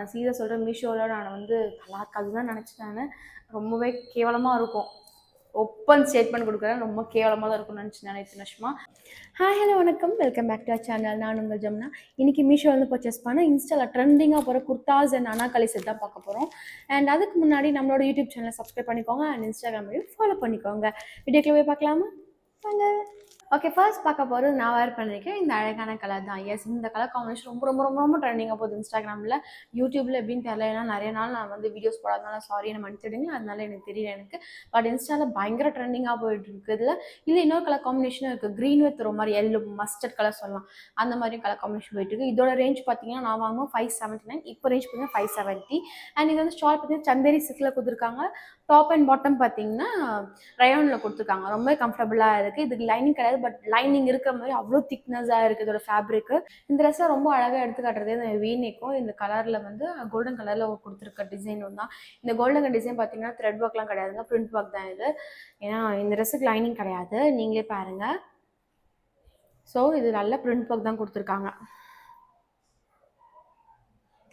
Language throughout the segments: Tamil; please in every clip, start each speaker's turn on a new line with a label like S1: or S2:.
S1: நான் சீரியஸாக சொல்கிறேன், மீஷோவில் நான் வந்து நல்லா இருக்காதுன்னு தான் நினச்சேன். நான் ரொம்பவே கேவலமாக இருக்கும். ஓப்பன் ஸ்டேட்மெண்ட் கொடுக்குறேன், ரொம்ப கேவலமாக தான் இருக்கும்னு நினச்சேன் இத்தனை வருஷமா. ஹாய் ஹலோ வணக்கம், welcome back to our channel. நான் உங்கள் ஜமுனா. இன்றைக்கி மீஷோ வந்து பர்ச்சேஸ் பண்ண இன்ஸ்டாவில் ட்ரெண்டிங்காக போகிற குர்தாஸ் அண்ட் அனார்கலி செட் தான் பார்க்க போகிறோம். அண்ட் அதுக்கு முன்னாடி நம்மளோட யூடியூப் சேனலை சப்ஸ்கிரைப் பண்ணிக்கோங்க அண்ட் இன்ஸ்டாகிராமையும் ஃபாலோ பண்ணிக்கோங்க. வீடியோக்குள்ள போய் பார்க்கலாமா? வாங்க. ஓகே, ஃபர்ஸ்ட் பார்க்க போகிறது நான் வேர் பண்ணியிருக்கேன் இந்த அழகான கலர் தான். எஸ், இந்த கலர் காம்பினேஷன் ரொம்ப ரொம்ப ரொம்ப ரொம்ப ட்ரெண்டிங்காக போகுது இன்ஸ்டாகிராமில். யூடியூப்பில் எப்படின்னு தெரியல, ஏன்னா நிறைய நாள் நான் வந்து வீடியோஸ் போடாதனால சாரி, என்ன மன்னிச்சிடுங்க, அதனால எனக்கு தெரியல எனக்கு. பட் இன்ஸ்டாவில் பயங்கர ட்ரெண்டிங்காக போயிட்டு இருக்குது. இல்லை இன்னொரு கலர் காம்பினேஷனும் இருக்குது, க்ரீன் வித் ஒரு மாதிரி எல்லோ மஸ்டர்ட் கலர் சொல்லலாம், அந்த மாதிரி கலர் காம்பினேஷன் போயிட்டு இருக்குது. இதோட ரேஞ்ச் பார்த்தீங்கன்னா நான் வாங்குவோம் 579, இப்போ ரேஞ்ச் பார்த்தீங்கன்னா 570. அண்ட் இது வந்து ஷால் பார்த்தீங்கன்னா சந்தேரி சில்கில் கொடுத்துருக்காங்க. டாப் அண்ட் பாட்டம் பார்த்தீங்கன்னா ரயானில் கொடுத்துருக்காங்க. ரொம்ப கம்ஃபர்டபுளாக இருக்குது. இதுக்கு லைனிங் கிடையாது, பட் லைனிங் இருக்கிற மாதிரி அவ்வளோ திக்னஸாக இருக்குது இதோட ஃபேப்ரிக்கு. இந்த ட்ரெஸ்ஸில் ரொம்ப அழகாக எடுத்து காட்டுறது இந்த வீநெக்கும் இந்த கலரில் வந்து கோல்டன் கலரில் கொடுத்துருக்க டிசைனும் தான். இந்த கோல்டன் டிசைன் பார்த்தீங்கன்னா த்ரெட் ஒர்க்லாம் கிடையாதுங்க, பிரிண்ட் ஒர்க் தான் இது. ஏன்னா இந்த ட்ரெஸ்ஸுக்கு லைனிங் கிடையாது, நீங்களே பாருங்கள். ஸோ இது நல்ல பிரிண்ட் ஒர்க் தான் கொடுத்துருக்காங்க.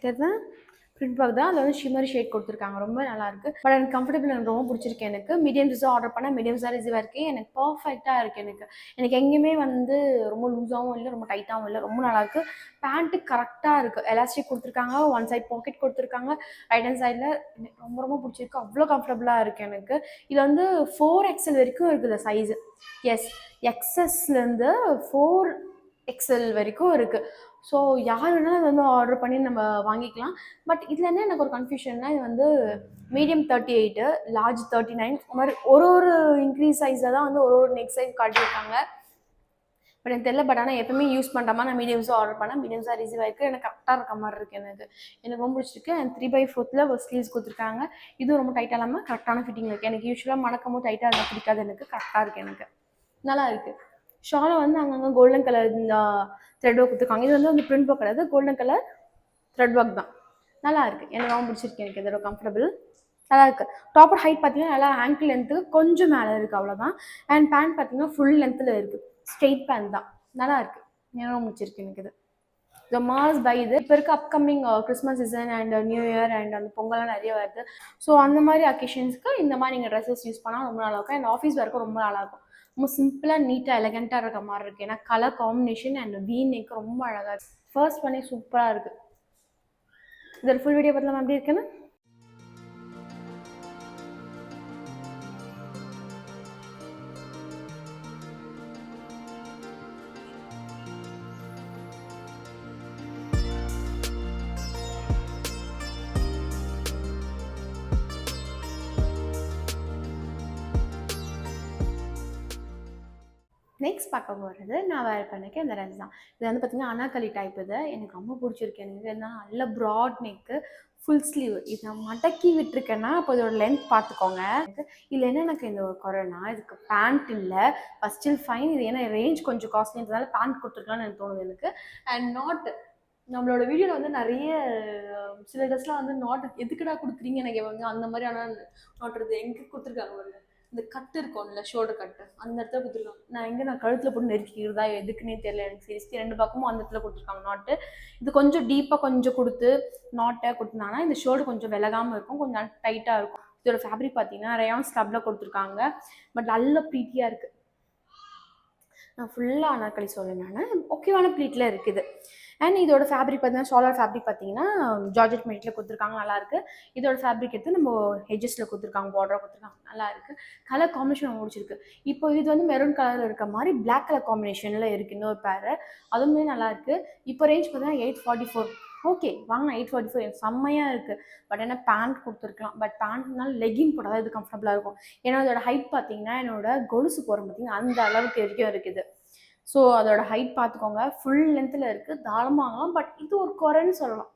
S1: சரிதா, பிரிண்ட் ஒர்க் தான். அதில் வந்து ஷிம்மரி ஷேட் கொடுத்துருக்காங்க, ரொம்ப நல்லாயிருக்கு. பட் எனக்கு கம்ஃபர்டபுள், எனக்கு ரொம்ப பிடிச்சிருக்கு. எனக்கு மீடியம் சைஸாக ஆர்டர் பண்ணால் மீடியம் சைஸ் ஈஸியாக இருக்குது. எனக்கு பர்ஃபெக்டாக இருக்குது. எனக்கு எங்கேயுமே வந்து ரொம்ப லூஸாகவும் இல்லை, ரொம்ப டைட்டாகவும் இல்லை, ரொம்ப நல்லாயிருக்கு. பேண்ட்டு கரெக்டாக இருக்குது, எலாஸ்டிக் கொடுத்துருக்காங்க, ஒன் சைட் பாக்கெட் கொடுத்துருக்காங்க ரைட் ஹேண்ட் சைடில். எனக்கு ரொம்ப ரொம்ப பிடிச்சிருக்கு, அவ்வளோ கம்ஃபர்டபுளாக இருக்குது எனக்கு. இதில் வந்து 4XL வரைக்கும் இருக்குது சைஸு. எஸ், எக்ஸஸ்லேருந்து 4XL வரைக்கும் இருக்குது. ஸோ யார் வேணாலும் அது வந்து ஆர்டர் பண்ணி நம்ம வாங்கிக்கலாம். பட் இதில் என்ன எனக்கு ஒரு கன்ஃபியூஷன்னா, இது வந்து மீடியம் 38, லார்ஜ் 39, இந்த மாதிரி ஒரு இன்க்ரீஸ் சைஸில் தான் வந்து ஒரு நெக் சைஸ் காட்டியிருக்காங்க. பட் எனக்கு தெரியல. பட் ஆனால் எப்பவுமே யூஸ் பண்ணுறமா நான் மீடியம்ஸாக ஆர்டர் பண்ணேன், மீடியம்ஸாக ரிசீவ் ஆகிருக்கு. எனக்கு கரெக்டாக இருக்க மாதிரி இருக்குது. எனக்கு ரொம்ப பிடிச்சிருக்கு. அண்ட் 3/4 ஒரு ஸ்லீவ்ஸ் கொடுத்துருக்காங்க. இதுவும் ரொம்ப டைட்டாக இல்லாமல் கரெக்டான ஃபிட்டிங் இருக்குது. எனக்கு யூஸ்வலாக மணக்கும் போது டைட்டாக இருந்தால் பிடிக்காது, எனக்கு கரெக்டாக இருக்குது. எனக்கு நல்லா இருக்குது. ஷாலை வந்து அங்கங்கே கோல்டன் கலர் இந்த த்ரெட் ஒர்க் கொடுத்துருக்காங்க. இது வந்து பிரிண்ட் ஒர்க் கிடையாது, கோல்டன் கலர் த்ரெட் ஒர்க் தான். நல்லா இருக்குது, எனக்கு ரொம்ப பிடிச்சிருக்கு. எனக்கு இதோட கம்ஃபர்டபுள் நல்லா இருக்குது. டாப்பர் ஹைட் பார்த்தீங்கன்னா நல்லா ஆங்கிள் லென்த்துக்கு கொஞ்சம் மேலே இருக்குது, அவ்வளோதான். அண்ட் பேண்ட் பார்த்தீங்கன்னா ஃபுல் லென்த்தில் இருக்குது, ஸ்ட்ரெயிட் பேண்ட் தான். நல்லா இருக்குது, எனக்கு ரொம்ப பிடிச்சிருக்கு. எனக்கு இது த மாஸ் பை இது. இப்போ இருக்க upcoming Christmas season and new year and அந்த பொங்கல்லாம் நிறைய வருது. ஸோ அந்த மாதிரி அக்கேஷன்ஸ்க்கு இந்த மாதிரி நீங்கள் ட்ரெஸ்ஸஸ் யூஸ் பண்ணால் ரொம்ப நல்லாயிருக்கும். அண்ட் ஆஃபீஸ் ஒர்க்கும் ரொம்ப நல்லாயிருக்கும். ரொம்ப சிம்பிளாக நீட்டாக எலகெண்ட்டாக இருக்க மாதிரி இருக்குது. ஏன்னா கலர் காம்பினேஷன் அண்ட் வீநெக் ரொம்ப அழகாக இருக்குது. ஃபர்ஸ்ட் பண்ணி சூப்பராக இருக்குது. இதோட ஃபுல் வீடியோ பார்த்து நம்ம எப்படி இருக்குன்னு நெக்ஸ்ட் பார்க்க போகிறது நான் வேர் பண்ணிக்க இந்த ட்ரெஸ் தான். இது வந்து பார்த்திங்கன்னா அனார்கலி டைப். இது எனக்கு ரொம்ப பிடிச்சிருக்கு. எனக்கு என்ன நல்ல ப்ராட் நெக்கு, ஃபுல் ஸ்லீவ். இதை நான் மடக்கி விட்டுருக்கேன்னா அப்போ இதோட லென்த் பார்த்துக்கோங்க. இதில் என்ன எனக்கு இந்த ஒரு குறைனா, இதுக்கு பேண்ட் இல்லை. First still fine. இது ஏன்னா ரேஞ்ச் கொஞ்சம் காஸ்ட்லின்றதால பேண்ட் கொடுத்துருக்கலாம்னு எனக்கு தோணுது எனக்கு. அண்ட் நாட் நம்மளோட வீடியோவில் வந்து நிறைய சில ட்ரெஸ்லாம் வந்து நாட் எதுக்குடா கொடுக்குறீங்க எனக்கு அந்த மாதிரியான நாட் இருக்குது. எங்கே கொடுத்துருக்காங்க பாருங்க, இந்த கட்டு இருக்கும்ல, ஷோல்டர் கட்டு, அந்த இடத்துல கொடுத்துருக்காங்க. நான் கழுத்தில் போட்டு நெருக்கிக்கிறதா எதுக்குன்னே தெரியல எனக்கு. சீரியஸ்லி ரெண்டு பக்கமும் அந்த இடத்துல கொடுத்துருக்காங்க நாட்டு. இது கொஞ்சம் டீப்பாக கொஞ்சம் கொடுத்து நாட்டை கொடுத்துருந்தாங்கன்னா இந்த ஷோல்டர் கொஞ்சம் விலகாமல் இருக்கும், கொஞ்சம் டைட்டாக இருக்கும். இதோட ஃபேப்ரிக் பார்த்தீங்கன்னா ரயான் ஸ்லப்பில் கொடுத்துருக்காங்க. பட் நல்ல ப்ளீட்டியாக இருக்குது. நான் ஃபுல்லாக அனார்கலி சொல்லுவேன், நான் ஓகேவான ப்ளீட்டில் இருக்குது. அண்ட் இதோட ஃபேப்ரிக் பார்த்தீங்கன்னா ஷாலர் ஃபேப்ரிக் பார்த்தீங்கன்னா ஜார்ஜெட் மெட்டீரியல் கொடுத்துருக்காங்க, நல்லாயிருக்கு. இதோட ஃபேப்ரிக் எடுத்து நம்ம ஹெஜஸில் கொடுத்துருக்காங்க, பார்டராக கொடுத்துருக்காங்க, நல்லாயிருக்கு. கலர் காம்பினேஷன் முடிச்சிருக்கு. இப்போ இது வந்து மெரூன் கலரில் இருக்க மாதிரி பிளாக் கலர் காம்பினேஷனில் இருக்குது இன்னொரு பேர், அதுவுமே நல்லாயிருக்கு. இப்போ ரேஞ்ச் பார்த்தீங்கன்னா 844. ஓகே, வாங்கினா 844 எனக்கு செம்மையாக இருக்குது. பட் என்ன பேண்ட் கொடுத்துருக்கலாம். பட் பேண்ட்னால லெகின் போட்டால் இது கம்ஃபர்டபுளாக இருக்கும். ஏன்னா அதோட ஹைட் பார்த்தீங்கன்னா என்னோட கொலுசு போகிற பார்த்தீங்கன்னா அந்த அளவுக்கு வரைக்கும் இருக்குது. ஸோ அதோட ஹைட் பார்த்துக்கோங்க, ஃபுல் லென்த்தில் இருக்குது, தாராளமாகலாம். பட் இது ஒரு குறைன்னு சொல்லலாம்,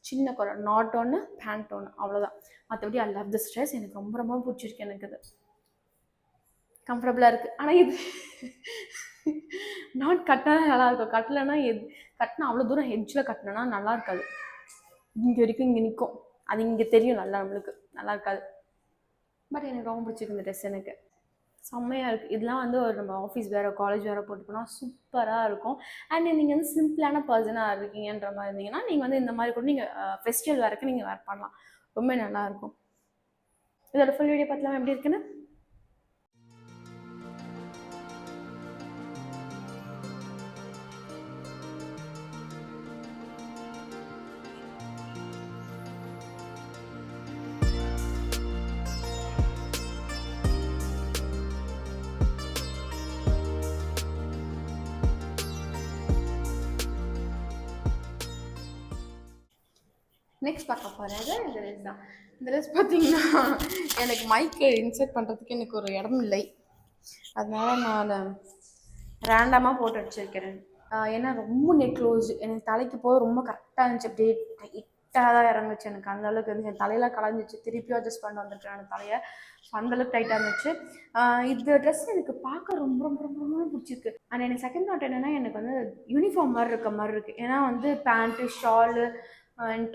S1: சின்ன குறை. நாட் ஒன்று, பேண்ட் ஒன்று, அவ்வளோதான். மற்றபடி ஐ லவ் திஸ் ட்ரெஸ். எனக்கு ரொம்ப ரொம்ப பிடிச்சிருக்கு. எனக்கு இது கம்ஃபர்டபுளாக இருக்குது. ஆனால் இது நாட் கட்டினா நல்லாயிருக்கும், கட்டலைன்னா கட்டினா அவ்வளோ தூரம் ஹெட்ஜில் கட்டினா நல்லா இருக்காது. இங்கே வரைக்கும் இங்கே நிற்கும், அது இங்கே தெரியும் நல்லா, நம்மளுக்கு நல்லா இருக்காது. பட் எனக்கு ரொம்ப பிடிச்சிருக்கு இந்த ட்ரெஸ் எனக்கு. செம்மையாக இருக்குது. இதெல்லாம் வந்து ஒரு நம்ம ஆஃபீஸ் வேறு காலேஜ் வேறு போட்டு போனால் சூப்பராக இருக்கும். அண்ட் நீங்கள் வந்து சிம்பிளான பர்சனாக இருக்கீங்கன்ற மாதிரி இருந்தீங்கன்னா நீங்கள் வந்து இந்த மாதிரி கூட நீங்கள் ஃபெஸ்டிவல் வேறுக்கு நீங்கள் வேர் பண்ணலாம். ரொம்ப நல்லாயிருக்கும். இதோட ஃபுல் வீடியோ பார்க்கலாம் எப்படி இருக்குன்னு. நெக்ஸ்ட் பார்க்க போகிறது இந்த ட்ரெஸ் தான். இந்த ட்ரெஸ் பார்த்தீங்கன்னா எனக்கு மைக்கு இன்சர்ட் பண்ணுறதுக்கு எனக்கு ஒரு இடம் இல்லை, அதனால் நான் ரேண்டமாக போட்டு வச்சுருக்கிறேன். ஏன்னா ரொம்ப நெக் க்ளோஸ், எனக்கு தலைக்கு போக ரொம்ப கரெக்டாக இருந்துச்சு, அப்படியே டைட்டாக தான் இறங்குச்சு. எனக்கு அந்தளவுக்கு இருந்துச்சு, என் தலையெல்லாம் கலந்துச்சு, திருப்பி அட்ஜஸ்ட் பண்ணிட்டு வந்திருக்கேன் அந்த தலையை. ஸோ அந்தளவுக்கு டைட்டாக இருந்துச்சு. இந்த ட்ரெஸ் எனக்கு பார்க்க ரொம்ப ரொம்ப ரொம்ப ரொம்ப பிடிச்சிருக்கு. அண்ட் எனக்கு செகண்ட் தாட் என்னென்னா எனக்கு வந்து யூனிஃபார்ம் மாதிரி இருக்க மாதிரி இருக்குது. ஏன்னா வந்து பேண்ட்டு ஷாலு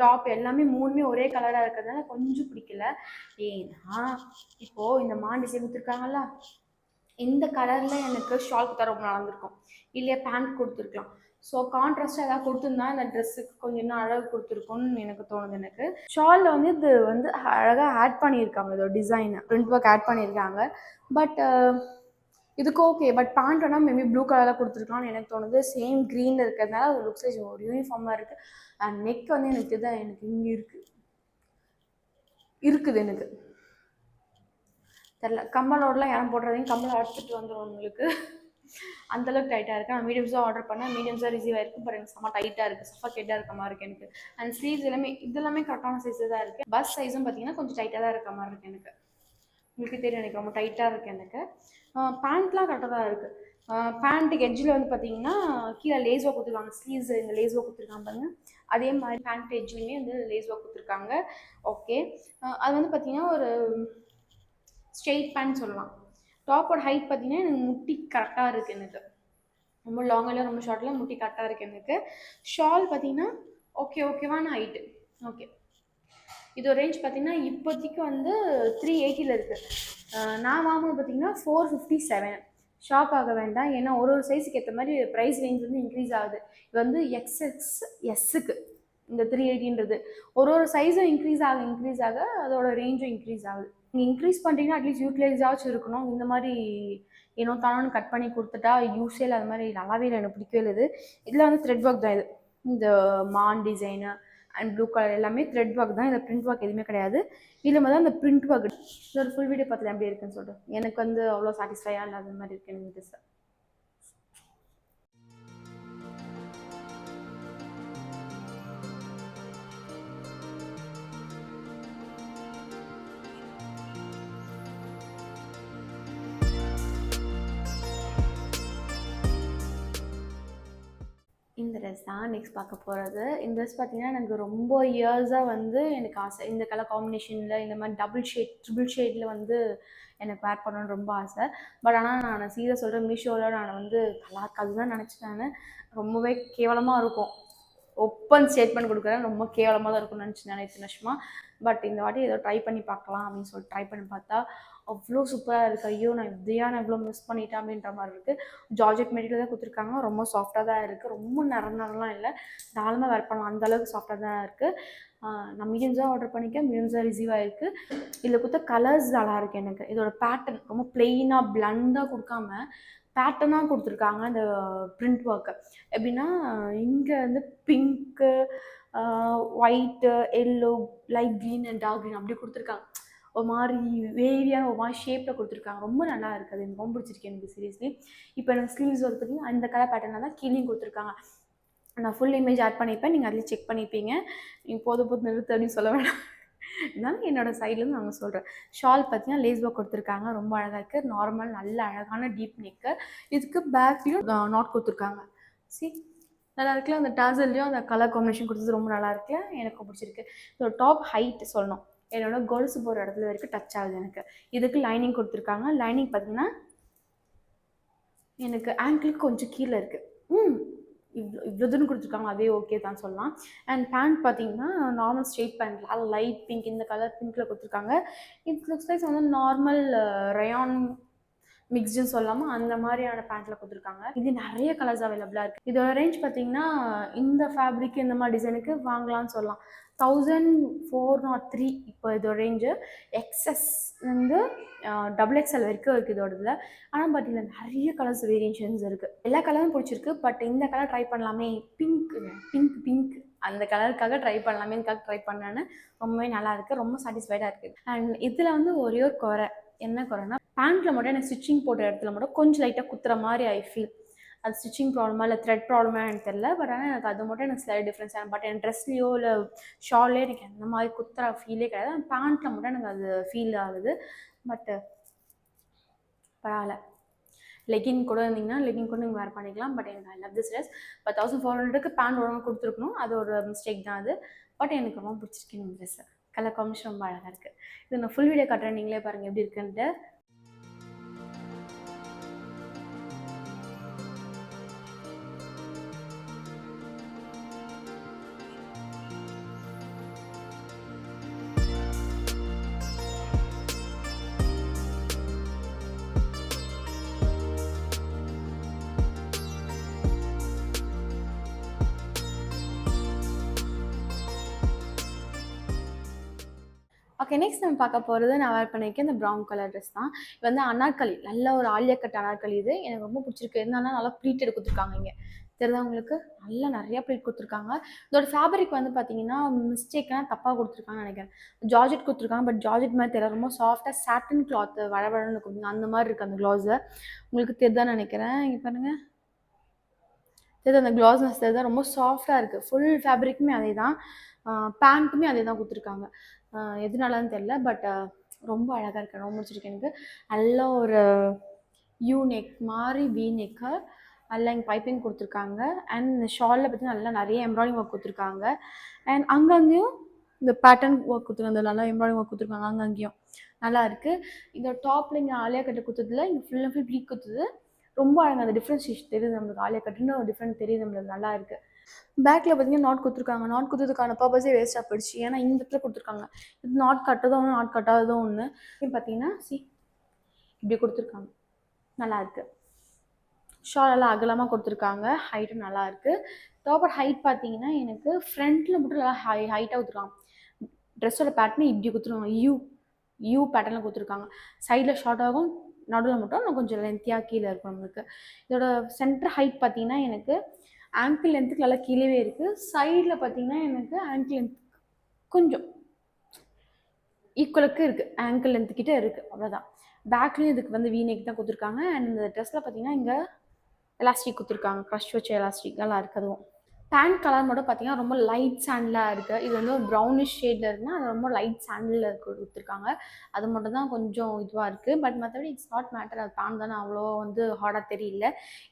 S1: டாப் எல்லாமே மூணுமே ஒரே கலராக இருக்கிறதுனால கொஞ்சம் பிடிக்கல. ஏன்னா இப்போது இந்த டிசைன் கொடுத்துருக்காங்கல்ல, இந்த கலரில் எனக்கு ஷால் கொடுத்தா ரொம்ப நடந்திருக்கும், இல்லையா பேண்ட் கொடுத்துருக்கலாம். ஸோ கான்ட்ராஸ்டாக ஏதாவது கொடுத்துருந்தா இந்த ட்ரெஸ்ஸுக்கு கொஞ்சம் இன்னும் அழகு கொடுத்துருக்கும்னு எனக்கு தோணுது. எனக்கு ஷாலில் வந்து இது வந்து அழகாக ஆட் பண்ணியிருக்காங்க, இதோட டிசைனை பிரிண்ட் ஒர்க் ஆட் பண்ணியிருக்காங்க. பட் இதுக்கு ஓகே. பட் பேண்ட் வேணால் மேபி ப்ளூ கலரில் கொடுத்துருக்கலாம்னு எனக்கு தோணுது. சேம் க்ரீனில் இருக்கிறதுனால அது லுக்ஸ் லைக் ஒரு யூனிஃபார்மாக இருக்குது. அண்ட் நெக் வந்து எனக்கு இதான் எனக்கு இங்கே இருக்குது எனக்கு தெரில. கம்மலோடலாம் யாரும் போடுறதையும் கம்மல் அடிச்சுட்டு வந்துடும் உங்களுக்கு, அந்தளவுக்கு டைட்டாக இருக்குது. நான் மீடியம்ஸாக ஆர்டர் பண்ணேன், மீடியம்ஸாக ரிசீவ் ஆகிருக்கு. பட் எனக்கு செம்ம டைட்டாக இருக்குது, சஃபகேட்டாக இருக்க மாதிரி இருக்குது எனக்கு. அண்ட் ஸ்லீவ்ஸ் எல்லாமே இதெல்லாமே கரெக்டான சைஸு தான் இருக்குது. பஸ் சைஸும் பார்த்தீங்கன்னா கொஞ்சம் டைட்டாக தான் இருக்க மாதிரி இருக்குது எனக்கு. உங்களுக்கு தெரியும் எனக்கு ரொம்ப டைட்டாக இருக்குது எனக்கு. பேண்ட்லாம் கரெக்டாக தான் இருக்குது. பேண்ட்டுக்கு எட்ஜில் வந்து பார்த்தீங்கன்னா கீழே லேஸ் ஒர்க் கொடுத்துருக்காங்க, ஸ்லீவ்ஸ் இந்த லேஸ் ஒர்க் கொடுத்துருக்காங்க பாருங்க. அதே மாதிரி பேண்ட் எட்ஜ்லையுமே வந்து லேஸ் ஒர்க் கொடுத்துருக்காங்க. ஓகே. அது வந்து பார்த்தீங்கன்னா ஒரு ஸ்ட்ரெயிட் பேண்ட் சொல்லலாம். டாப்போட ஹைட் பார்த்தீங்கன்னா எனக்கு முட்டி கரெக்டாக இருக்குது எனக்கு. ரொம்ப லாங்கில் ரொம்ப ஷார்ட்டில் முட்டி கரெக்டாக இருக்குது எனக்கு. ஷால் பார்த்தீங்கன்னா ஓகேவான ஹைட்டு. ஓகே. இதோட ரேஞ்ச் பார்த்தீங்கன்னா இப்போதைக்கு வந்து 380 இருக்குது. நான் வாங்குவது பார்த்தீங்கன்னா 457. ஷாக் ஆக வேண்டாம், ஏன்னா ஒரு சைஸுக்கு ஏற்ற மாதிரி ப்ரைஸ் ரேஞ்ச் வந்து இன்க்ரீஸ் ஆகுது. இது வந்து XXSக்கு இந்த 380ன்றது ஒரு சைஸும் இன்க்ரீஸ் ஆக அதோட ரேஞ்சும் இன்க்ரீஸ் ஆகுது. நீங்கள் இன்க்ரீஸ் பண்ணுறீங்கன்னா அட்லீஸ்ட் யூட்டிலைஸாச்சும் இருக்கணும். இந்த மாதிரி ஏன்னோ தானோன்னு கட் பண்ணி கொடுத்துட்டா யூஸில் அது மாதிரி நல்லாவே இல்லை, எனக்கு பிடிக்கவே இல்லை. இதில் வந்து த்ரெட் ஒர்க் தான். இது இந்த டிசைனு அண்ட் ப்ளூ கலர் எல்லாமே த்ரெட் ஒர்க் தான், இதில் பிரிண்ட் ஒர்க் எதுவுமே கிடையாது. இதில் தான் இந்த பிரிண்ட் ஒர்க். இதோட ஃபுல் வீடியோ பார்த்துல எப்படி இருக்குன்னு சொல்லிட்டு எனக்கு வந்து அவ்வளோ சாட்டிஸ்ஃபையாக இல்லாத மாதிரி இருக்குது எனக்கு ட்ரெஸ். இந்த ட்ரெஸ் தான் நெக்ஸ்ட் பார்க்க போகிறது. இந்த ட்ரெஸ் பார்த்தீங்கன்னா எனக்கு ரொம்ப இயர்ஸாக வந்து எனக்கு ஆசை. இந்த கலர் காம்பினேஷனில் இந்த மாதிரி டபுள் ஷேட் ட்ரிபிள் ஷேடில் வந்து எனக்கு வேர் பண்ணணும்னு ரொம்ப ஆசை. பட் ஆனால் நான் சீரியஸாக சொல்கிறேன், மீஷோவில் நான் வந்து நல்லா இருக்காது தான் நினச்சிட்டேன். நான் ரொம்பவே கேவலமாக இருக்கும். ஓப்பன் ஸ்டேட்மெண்ட் கொடுக்குறேன், ரொம்ப கேவலமாக தான் இருக்கும்னு நினச்சிட்டேன் இத்தனை வருஷமாக. பட் இந்த வாட்டி ஏதோ ட்ரை பண்ணி பார்க்கலாம் அப்படின்னு சொல்லிட்டு ட்ரை பண்ணி பார்த்தா அவ்வளோ சூப்பராக இருக்குது. ஐயோ நான் நான் எவ்வளோ மிஸ் பண்ணிட்டேன் அப்படின்ற மாதிரி இருக்குது. ஜார்ஜெட் மெட்டீரியல் தான் கொடுத்துருக்காங்க, ரொம்ப சாஃப்டாக தான் இருக்குது. ரொம்ப நிறம்லாம் இல்லை, தாராளமாக வேர் பண்ணலாம், அந்தளவுக்கு சாஃப்டாக தான் இருக்குது. நான் மீடியம்ஸாக ஆர்டர் பண்ணிக்கேன், மீடியம்ஸாக ரிசீவ் ஆகிருக்கு. இதில் கொடுத்த கலர்ஸ் நல்லா இருக்குது எனக்கு. இதோட பேட்டர்ன் ரொம்ப பிளெயினாக பிளண்டாக கொடுக்காம பேட்டர்னாக கொடுத்துருக்காங்க. இந்த பிரிண்ட் ஒர்க்கு எப்படின்னா இங்கே வந்து pink, white, yellow, light green and dark green அப்படி கொடுத்துருக்காங்க. ஒரு மாதிரி வேரியான ஒரு மாதிரி ஷேப்பில் கொடுத்துருக்காங்க. ரொம்ப நல்லா இருக்குது, அது எனக்கு ரொம்ப பிடிச்சிருக்கு எனக்கு சீரியஸ்லி. இப்போ எனக்கு ஸ்லீவ்ஸ் வந்து பார்த்தீங்கன்னா அந்த கலர் பேட்டர்னாக தான் கீழேயும் கொடுத்துருக்காங்க. நான் ஃபுல் இமேஜ் ஆட் பண்ணிப்பேன், நீங்கள் அதில் செக் பண்ணிப்பீங்க. நீங்கள் போது நிறுத்து அப்படின்னு சொல்ல வேணாம், இருந்தாலும் என்னோடய சைட்லேருந்து நாங்கள் சொல்கிறேன். ஷால் பார்த்தீங்கன்னா லேஸ் ஒர்க் கொடுத்துருக்காங்க, ரொம்ப அழகாக இருக்குது. நார்மல் நல்ல அழகான டீப் நெக்கு. இதுக்கு பேக்லேயும் நாட் கொடுத்துருக்காங்க. நல்லா இருக்குல்ல, அந்த டாசல்லையும் அந்த கலர் காம்பினேஷன் கொடுத்தது ரொம்ப நல்லா இருக்குல்ல, எனக்கு பிடிச்சிருக்கு. ஸோ டாப் ஹைட் சொல்லணும், என்னோட கொலுசு போகிற இடத்துல வரைக்கும் டச் ஆகுது எனக்கு. இதுக்கு லைனிங் கொடுத்துருக்காங்க. லைனிங் பார்த்தீங்கன்னா எனக்கு ஆங்கிளுக்கு கொஞ்சம் கீழே இருக்குது. இவ்வளோ தூரம் கொடுத்துருக்காங்க, அதே ஓகே தான் சொல்லலாம். அண்ட் பேண்ட் பார்த்தீங்கன்னா normal straight pant, light pink, இந்த கலர் பிங்க்கில் கொடுத்துருக்காங்க. இட் லுக்ஸ் லைக் வந்து நார்மல் ரயான் மிக்ஸ்டுன்னு சொல்லாமல் அந்த மாதிரியான பேண்ட்டில் கொடுத்துருக்காங்க. இது நிறைய கலர்ஸ் அவைலபிளாக இருக்குது. இதோட ரேஞ்ச் பார்த்தீங்கன்னா இந்த ஃபேப்ரிக் இந்த மாதிரி டிசைனுக்கு வாங்கலாம்னு சொல்லலாம். 1403 இப்போ இதோட ரேஞ்சு. எக்ஸ்எஸ் வந்து XXL வரைக்கும் இருக்குது இதோடதுல. ஆனால் பட் இதில் நிறைய கலர்ஸ் வேரியேஷன்ஸ் இருக்குது. எல்லா கலரும் பிடிச்சிருக்கு. பட் இந்த கலர் ட்ரை பண்ணலாமே, பிங்க் அந்த கலருக்காக ட்ரை பண்ணலாமே, இதுக்காக ட்ரை பண்ணேன்னு ரொம்பவே நல்லா இருக்குது. ரொம்ப சாட்டிஸ்ஃபைடாக இருக்குது. அண்ட் இதில் வந்து ஒரே ஒரு குறை, என்ன குறைனா பேண்ட்டில் மட்டும் எனக்கு ஸ்டிச்சிங் போட்ட இடத்துல மட்டும் கொஞ்சம் லைட்டாக குத்துற மாதிரி ஐ ஃபீல். அது ஸ்டிச்சிங் ப்ராப்ளமா இல்லை த்ரெட் ப்ராப்ளமா எனக்கு தெரியல. பட் ஆனால் எனக்கு அது மட்டும் எனக்கு ஸ்லைட் டிஃப்ரென்ஸ். பட் என் ட்ரெஸ்லையோ இல்லை ஷால்லையோ எனக்கு அந்த மாதிரி குத்துற ஃபீலே கிடையாது. பேண்ட்டில் மட்டும் எனக்கு அது ஃபீல் ஆகுது. பட்டு பரவாயில்ல. லெகின் கூட இருந்தீங்கன்னா லெகின் கூட நீங்கள் வேர் பண்ணிக்கலாம். பட் எனக்கு I love this dress. But 1400க்கு பேண்ட் ஒழுங்காக கொடுத்துருக்கணும், அது ஒரு மிஸ்டேக் தான் அது. பட் எனக்கு ரொம்ப பிடிச்சிருக்கு இந்த ட்ரெஸ்ஸு. கலர் காம்பினேஷன் ரொம்ப அழகாக இருக்குது. இது நான் ஃபுல் வீடியோ காட்டுறேன், நீங்களே பாருங்கள் எப்படி இருக்குன்ட்டு. ஓகே, நெக்ஸ்ட் நம்ம பார்க்க போகிறது நான் வேர் பண்ணியிருக்கேன் இந்த ப்ரௌன் கலர் ட்ரெஸ் தான். இது வந்து அனார்கலி, நல்ல ஒரு ஆலியா கட் அனார்கலி. இது எனக்கு ரொம்ப பிடிச்சிருக்கு. என்னன்னா நல்லா ப்ளீட்டட் கொடுத்துருக்காங்க. இங்கே தெரியுதா உங்களுக்கு, நல்லா நிறையா ப்ளீட் கொடுத்துருக்காங்க. இதோட ஃபேப்ரிக் வந்து பார்த்தீங்கன்னா மிஸ்டேக்காக தப்பாக கொடுத்துருக்காங்கன்னு நினைக்கிறேன். ஜார்ஜெட் கொடுத்துருக்காங்க, பட் ஜார்ஜெட் மாதிரி தெரியல. ரொம்ப சாஃப்டாக சாட்டின் கிளாத் வழவழன்னு கொடுங்க அந்த மாதிரி இருக்குது அந்த க்ளாஸை. உங்களுக்கு தெரியுதான்னு நினைக்கிறேன். இங்கே பாருங்கள், தெரியுது அந்த க்ளாஸ்னஸ் தெரியுதா, ரொம்ப சாஃப்டாக இருக்குது. ஃபுல் ஃபேப்ரிக்குமே அதே தான், பேண்ட்டுமே அதே தான் கொடுத்துருக்காங்க. எதுனாலன்னு தெரில, பட் ரொம்ப அழகாக இருக்குது. ரொம்ப முடிச்சிருக்கு எனக்கு. நல்ல ஒரு யூ நெக் மாதிரி வி நெக்கு, நல்லா இங்கே பைப்பிங் கொடுத்துருக்காங்க. அண்ட் இந்த ஷாலில் பார்த்தீங்கன்னா நல்லா நிறைய எம்ப்ராய்டிங் ஒர்க் கொடுத்துருக்காங்க. அண்ட் அங்கங்கேயும் இந்த பேட்டர்ன் ஒர்க் கொடுத்துருக்காங்க, நல்லா எம்ப்ராய்டிங் ஒர்க் கொடுத்துருக்காங்க அங்கங்கேயும் நல்லா இருக்குது. இந்த டாப்பில் இங்கே ஆலியா கட்டு கொடுத்ததுல இங்கே ஃபுல் அண்ட் ஃபுல் ப்ளீட் கொடுத்தது ரொம்ப அழகாக. அந்த டிஃப்ரென்ஷியேஷன் தெரியுது நம்மளுக்கு, ஆலியா கட்டுன்னு ஒரு டிஃப்ரெண்ட் தெரியுது நம்மளுக்கு, நல்லா இருக்குது. பேக்கில் பார்த்தீங்கன்னா நாட் கொடுத்துருக்காங்க. நாட் கொடுத்ததுக்கான பர்பஸே வேஸ்ட்டாக போயிடுச்சு. ஏன்னா இந்த இடத்துல கொடுத்துருக்காங்க, இது நாட் கட்டதும் ஒன்று நாட் கட்டாததும் ஒன்று. பார்த்தீங்கன்னா இப்படி கொடுத்துருக்காங்க, நல்லா இருக்குது. ஷால் எல்லாம் அகலமாக கொடுத்துருக்காங்க, ஹைட்டும் நல்லா இருக்குது. டாப்பர் ஹைட் பார்த்தீங்கன்னா எனக்கு ஃப்ரண்ட்டில் மட்டும் நல்லா ஹைட்டாக கொடுத்துருக்காங்க. ட்ரெஸ்ஸோட பேட்டர்னு இப்படி கொடுத்துருக்காங்க, யூ பேட்டர்னில் கொடுத்துருக்காங்க. சைடில் ஷார்ட்டாகும், நடுவில் மட்டும் நான் கொஞ்சம் லென்த்தியாக கீழே இருக்கும் நம்மளுக்கு. இதோட சென்டர் ஹைட் பார்த்தீங்கன்னா எனக்கு ஆங்கிள் லென்த்துக்கு நல்லா கீழே இருக்குது. சைடில் பார்த்தீங்கன்னா எனக்கு ஆங்கிள் லென்த் கொஞ்சம் ஈக்குவலுக்கு இருக்குது, ஆங்கிள் லென்த்துக்கிட்ட இருக்குது, அவ்வளோதான். பேக்லேயும் இதுக்கு வந்து வீநெக் தான் கொடுத்துருக்காங்க. அண்ட் இந்த ட்ரெஸ்ஸில் பார்த்தீங்கன்னா இங்கே எலாஸ்டிக் கொடுத்துருக்காங்க, க்ரஷ் வச்ச எலாஸ்டிக், நல்லா இருக்குதுவும். பேண்ட் கலர் மட்டும் பார்த்தீங்கன்னா ரொம்ப லைட் சாண்டிலாக இருக்குது. இது வந்து ஒரு ப்ரௌனிஷ் ஷேடில் இருக்குன்னா அது ரொம்ப லைட் சாண்டில் கொடுத்துருக்காங்க. அது மட்டும் தான் கொஞ்சம் இதுவாக இருக்குது. பட் மற்றபடி இட்ஸ் நாட் மேட்டர். அது பேண்ட் தானே, அவ்வளோ வந்து ஹார்டாக தெரியல.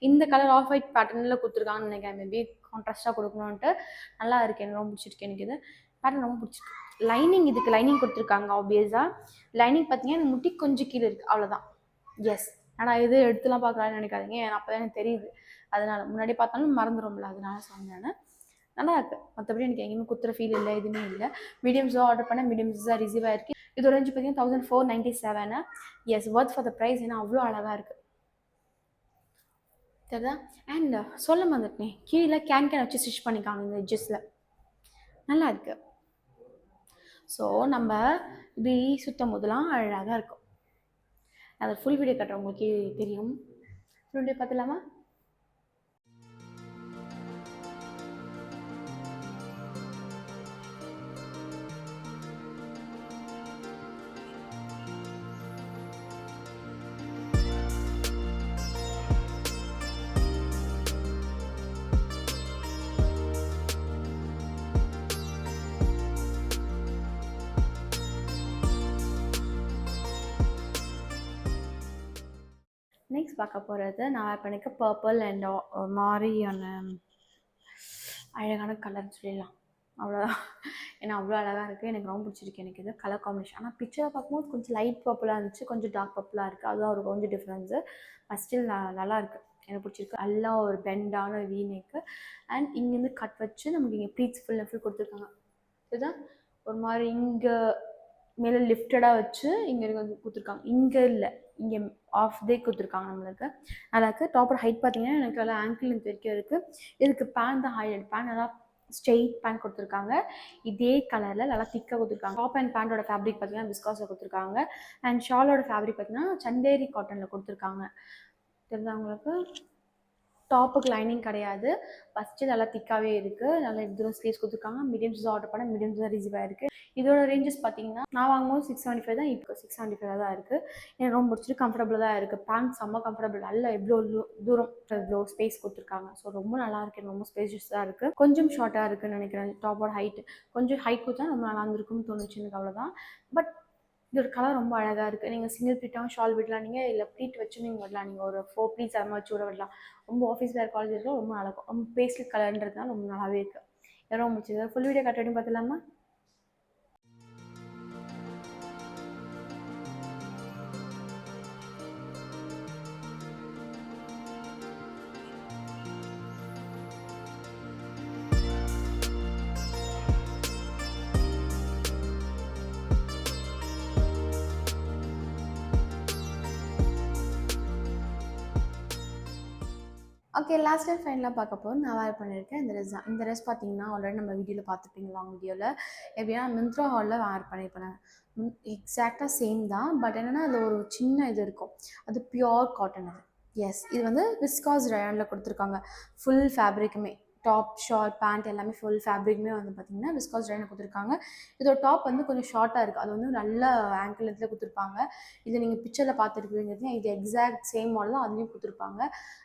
S1: இந்த கலர் ஆஃப் ஒயிட் பேட்டர்னில் கொடுத்துருக்காங்கன்னு நினைக்கிறேன். மேபி கான்ட்ராஸ்ட்டாக கொடுக்கணுன்ட்டு நல்லா இருக்குது. எனக்கு ரொம்ப பிடிச்சிருக்கு. எனக்கு இது பேட்டர்ன் ரொம்ப பிடிச்சிருக்கு. லைனிங், இதுக்கு லைனிங் கொடுத்துருக்காங்க ஆப்வியஸாக. லைனிங் பார்த்தீங்கன்னா எனக்கு முட்டி கொஞ்சம் கீழே இருக்குது, அவ்வளோதான். எஸ், ஆனால் இது எடுத்துலாம் பார்க்கலான்னு நினைக்காதீங்க, அப்போ தான் எனக்கு தெரியுது. அதனால் முன்னாடி பார்த்தாலும் மறந்துடும்ல, அதனால சொன்னேன். நல்லா இருக்குது. மற்றபடி எனக்கு எங்கேயுமே குத்துற ஃபீல் இல்லை, எதுவுமே இல்லை. மீடியம்ஸாக ஆர்டர் பண்ணேன், மீடியம்ஸாக ரிசீவ் ஆகிருக்கு. இது ரேஞ்சு பார்த்தீங்கன்னா 1497. Yes, worth for the price. ஏன்னா அவ்வளோ அழகாக இருக்குது, தெரியுதா. அண்ட் சொல்ல மறந்துட்டேன், கீழே கேன் வச்சு ஸ்டிச் பண்ணிக்காங்க இந்த எட்ஜஸில், நல்லா இருக்குது. ஸோ நம்ம இப்படி சுற்றும் போதெல்லாம் அழகாக இருக்கும். அதை ஃபுல் வீடியோ கட்டுறவங்களுக்கே தெரியும். Full video பார்த்துலாமா? நெக்ஸ்ட் பார்க்க போகிறது நான் வேர் பண்ணிக்க பர்பிள் அண்ட் மாதிரியான அழகான கலர்னு சொல்லிடலாம், அவ்வளோதான். ஏன்னா அவ்வளோ அழகாக இருக்குது, எனக்கு ரொம்ப பிடிச்சிருக்கு. எனக்கு இது கலர் காம்பினேஷன். ஆனால் பிக்சரை பார்க்கும்போது கொஞ்சம் லைட் பர்பிளாக இருந்துச்சு, கொஞ்சம் டார்க் பர்பிளாக இருக்குது, அதுதான் ஒரு கொஞ்சம் டிஃப்ரென்ஸு. பட் ஸ்டில் நல்லா இருக்குது, எனக்கு பிடிச்சிருக்கு. நல்லா ஒரு பெண்டான வீநெக்கு. அண்ட் இங்கேருந்து கட் வச்சு நமக்கு இங்கே ப்ளீட்ஸ் ஃபுல் அண்ட் ஃபுல் கொடுத்துருக்காங்க. இதுதான் ஒரு மாதிரி இங்கே மேலே லிஃப்டடாக வச்சு இங்கே கொடுத்துருக்காங்க. இங்கே இல்லை, இங்கே ஆஃப் டே கொடுத்துருக்காங்க நம்மளுக்கு. நல்லா இருக்குது. டாப்போட ஹைட் பார்த்தீங்கன்னா எனக்கு நல்லா ஆங்கிள் லென்த் வரைக்கும் இருக்குது. இதுக்கு பேண்ட் தான் ஹைலைட். பேண்ட் நல்லா ஸ்ட்ரெயிட் பேண்ட் கொடுத்துருக்காங்க. இதே கலரில் நல்லா திக்காக கொடுத்துருக்காங்க. டாப் அண்ட் பேண்டோட ஃபேப்ரிக் பார்த்தீங்கன்னா விஸ்காஸில் கொடுத்துருக்காங்க. அண்ட் ஷாலோட ஃபேப்ரிக் பார்த்தீங்கன்னா சந்தேரி காட்டனில் கொடுத்துருக்காங்க. தெரிஞ்சா உங்களுக்கு டாப்புக்கு லைனிங் கிடையாது. ஃபஸ்ட்டு நல்லா திக்காகவே இருக்குது. நல்லா தூரம் ஸ்லீவ்ஸ் கொடுத்துருக்காங்க. மீடியம் சைஸ் ஆர்டர் பண்ண மீடியம் சைஸ் ரிசீவ் ஆயிருக்கு. இதோட ரேஞ்சஸ் பார்த்தீங்கன்னா நான் வாங்கும்போது 675 தான், இப்போ 675 தான் இருக்குது. எனக்கு ரொம்ப பிடிச்சிட்டு கம்ஃபர்டபுளாக தான் இருக்குது. பேண்ட் செம்ம கம்ஃபர்டபுள். நல்லா எவ்வளோ தூரம் இவ்வளோ ஸ்பேஸ் கொடுத்துருக்காங்க. ஸோ ரொம்ப நல்லா இருக்குது. ரொம்ப ஸ்பேஷியஸாக இருக்குது. கொஞ்சம் ஷார்ட்டாக இருக்குதுன்னு நினைக்கிறேன். டாப்போட ஹைட்டு கொஞ்சம் ஹைட் கொடுத்தா ரொம்ப நல்லா இருந்திருக்கும்னு தோணுச்சு எனக்கு, அவ்வளோதான். பட் இதோட கலர் ரொம்ப அழகாக இருக்குது. நீங்கள் சிங்கிள் ப்ளீட்டாகவும் ஷால் விடலாம், நீங்கள் இல்லை ப்ளீட் வச்சு நீங்கள் விடலாம். நீங்கள் ஒரு 4 ப்ளீட்ஸ் அது மாதிரி வச்சு கூட விடலாம். ரொம்ப ஆஃபீஸ் வேர் காலேஜ் இருக்கும், ரொம்ப நல்லாயிருக்கும். ரொம்ப பேஸ்டல் கலர்ன்றதுனால ரொம்ப நல்லாவே இருக்குது. ரொம்ப முடிச்சது. ஃபுல் வீடியோ கட் பண்ணி பார்த்துலாமா? ஓகே, லாஸ்ட் அண்ட் ஃபைனலாக பார்க்க போகிறோம். நான் வேர் பண்ணியிருக்கேன் இந்த ட்ரெஸ் தான். இந்த ட்ரெஸ் பார்த்தீங்கன்னா ஆல்ரெடி நம்ம வீடியோவில் பார்த்துருப்பீங்க, லாங் வீடியோவில். எப்படின்னா மிந்த்ரா ஹாலில் வேர் பண்ணியிருப்பேன். எக்ஸாக்டாக சேம் தான். பட் என்னென்னா அதில் ஒரு சின்ன இது இருக்கும். அது பியோர் காட்டன். அது எஸ், இது வந்து விஸ்காஸ் ரயானில் கொடுத்துருக்காங்க. ஃபுல் ஃபேப்ரிக்குமே டாப் ஷார்ட் பேண்ட் எல்லாமே ஃபுல் ஃபேப்ரிக்குமே வந்து பார்த்திங்கன்னா விஸ்காஸ் ரயானில் கொடுத்துருக்காங்க. இதோட டாப் வந்து கொஞ்சம் ஷார்ட்டாக இருக்குது. அது வந்து நல்ல ஆங்கிள் லென்த்தில் கொடுத்துருப்பாங்க. இது நீங்கள் பிக்சரில் பார்த்துருக்கீங்க. இது எக்ஸாக்ட் சேம் மாடல் தான் அதுலேயும் கொடுத்துருப்பாங்க.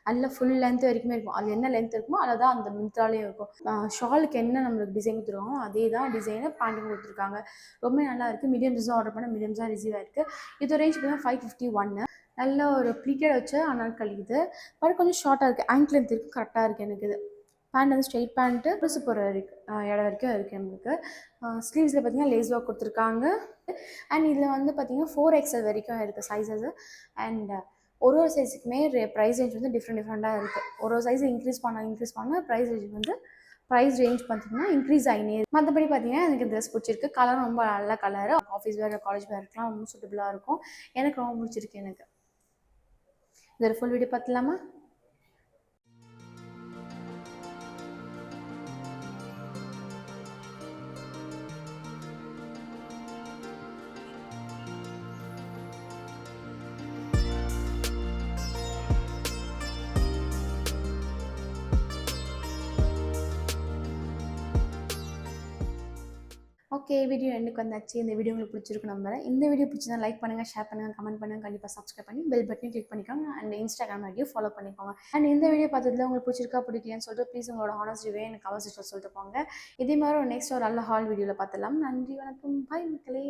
S1: அதில் ஃபுல் லென்த் வரைக்குமே இருக்கும். அது என்ன லென்த் இருக்குமோ அதை தான் அந்த மிந்த்ராலேயும் இருக்கும். ஷாலுக்கு என்ன நம்மளுக்கு டிசைன் கொடுத்துருக்காங்களோ அதே தான் டிசைனை பேண்ட்டும் கொடுத்துருக்காங்க. ரொம்ப நல்லா இருக்குது. மீடியம் சைஸாக ஆர்டர் பண்ண மீடியம் சைஸ் ரிசீவ் ஆயிருக்கு. இது ரேஞ்ச் பார்த்தீங்கன்னா 551. நல்ல ஒரு ப்ளீட்டட் வச்ச அனார்கலி இது. பட் கொஞ்சம் ஷார்ட்டாக இருக்குது. ஆங்கிள் லென்த் இருக்குது, கரெக்டாக இருக்குது எனக்கு. இது பேண்ட் வந்து ஸ்ட்ரெயிட் பேண்ட்டு ப்ளஸ் போகிற இடம் வரைக்கும் இருக்குது நம்மளுக்கு. ஸ்லீவ்ஸில் பார்த்தீங்கன்னா லேஸ் ஒர்க் கொடுத்துருக்காங்க. அண்ட் இதில் வந்து பார்த்தீங்கன்னா 4XL வரைக்கும் இருக்குது சைஸஸ். அண்ட் ஒரு சைஸுக்குமே ப்ரைஸ் ரேஞ்ச் வந்து டிஃப்ரெண்ட்டாக இருக்குது. ஒரு சைஸ் இன்க்ரீஸ் பண்ண ப்ரைஸ் ரேஞ்ச் பார்த்தீங்கன்னா இன்க்ரீஸ் ஆகினே. மற்றபடி பார்த்தீங்கன்னா எனக்கு ட்ரெஸ் பிடிச்சிருக்கு. கலர் ரொம்ப நல்ல கலர். ஆஃபீஸ் வேர் காலேஜ் வேர்க்கெலாம் ரொம்ப சூட்டபுளாக இருக்கும். எனக்கு ரொம்ப பிடிச்சிருக்கு. எனக்கு இதோட ஃபுல் வீடியோ பார்த்துலாமா? ஓகே, வீடியோ எண்டுக்கு வந்தாச்சு. இந்த வீடியோ உங்களுக்கு பிடிச்சிருக்கு நம்புறேன். இந்த வீடியோ பிடிச்சிருந்தா லைக் பண்ணுங்கள், ஷேர் பண்ணுங்கள், கமெண்ட் பண்ணுங்கள். கண்டிப்பாக சப்ஸ்கிரைப் பண்ணி பெல் பட்டனையும் கிளிக் பண்ணிக்கோங்க. அண்ட் இன்ஸ்டாகிராம் ஐடியும் ஃபாலோ பண்ணிக்கோங்க. அண்ட் இந்த வீடியோ பார்த்ததுல உங்களுக்கு பிடிச்சிருக்கா பிடிக்கலன்னு சொல்லிட்டு ப்ளீஸ் உங்களோட ஹானஸ்ட் ரிவ்யூ எனக்கு கமெண்ட் செக்ஷனில் சொல்லிட்டு போங்க. இதே மாதிரி ஒரு நெக்ஸ்ட் ஒரு நல்ல ஹால் வீடியோவில் பார்த்துலாம். நன்றி, வணக்கம், பாய் மக்களே.